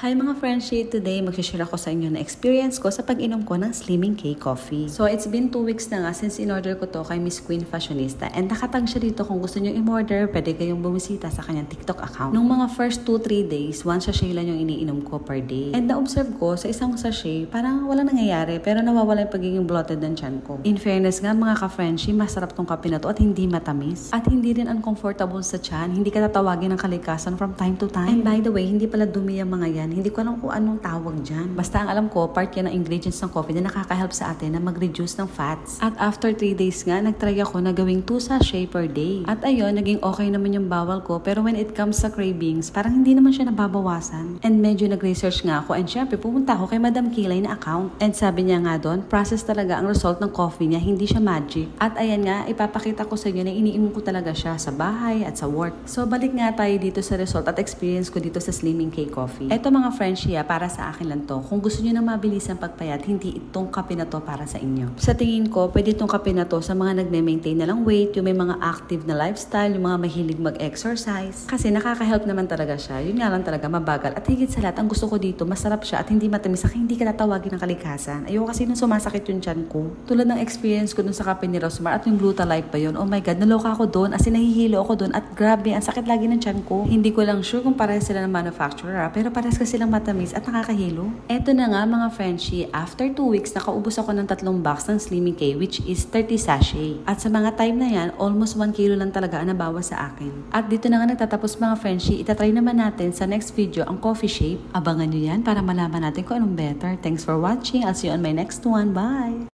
Hi mga Frenchie! Today, mag-share ako sa inyo na experience ko sa pag-inom ko ng Slimming K Coffee. So, it's been 2 weeks na nga since in-order ko to kay Miss Queen Fashionista. And nakatag siya dito kung gusto nyo in-order, pwede kayong bumisita sa kanyang TikTok account. Nung mga first 2-3 days, 1 sachet lang yung iniinom ko per day. And na-observe ko sa isang sachet, parang walang nangyayari pero nawawala yung pagiging bloated ng tiyan ko. In fairness nga mga ka-Frenchie, masarap tong kape na to at hindi matamis. At hindi rin uncomfortable sa tiyan, hindi ka tatawagin ng kalikasan from time to time. And by the way, hindi pala dumi yung mga yan. Hindi ko alam kung anong tawag dyan. Basta ang alam ko, part yan ng ingredients ng coffee na nakaka-help sa atin na mag-reduce ng fats. At after 3 days nga, nag-try ako na gawing 2 sachet per day. At ayun, naging okay naman yung bawal ko. Pero when it comes sa cravings, parang hindi naman siya nababawasan. And medyo nag-research nga ako. And syempre, pumunta ako kay Madam Kilay na account. And sabi niya nga doon, process talaga ang result ng coffee niya. Hindi siya magic. At ayan nga, ipapakita ko sa inyo na iniinom ko talaga siya sa bahay at sa work. So balik nga tayo dito sa result at experience ko dito sa Slimming K Coffee. Eto mga Frenchie, para sa akin lang to. Kung gusto niyo na mabilis ang pagpayat, hindi itong kape na to para sa inyo. Sa tingin ko, pwede itong kape na to sa mga nagme-maintain na lang weight, yung may mga active na lifestyle, yung mga mahilig mag-exercise. Kasi nakaka-help naman talaga siya. Yun nga lang talaga, mabagal. At higit sa lahat, ang gusto ko dito, masarap siya at hindi matamis. Saka hindi ka tatawagin ng kalikasan. Ayoko kasi nung sumasakit yung tiyan ko. Tulad ng experience ko dun sa kape ni Rosmar at yung Glutalife pa yun. Oh my God, naloka ako doon. As in, nahihilo ako doon. At grabe, ang sakit lagi ng tiyan ko. Hindi ko lang sure kung parehas sila ng manufacturer, pero parehas kasi silang matamis at nakakahilo. Eto na nga mga Frenchie, after 2 weeks, nakaubos ako ng 3 box ng Slimming K, which is 30 sachet. At sa mga time na yan, almost 1 kilo lang talaga ang nabawas sa akin. At dito na nga nagtatapos mga Frenchie, itatry naman natin sa next video ang coffee shape. Abangan nyo yan para malaman natin kung anong better. Thanks for watching. I'll see you on my next one. Bye!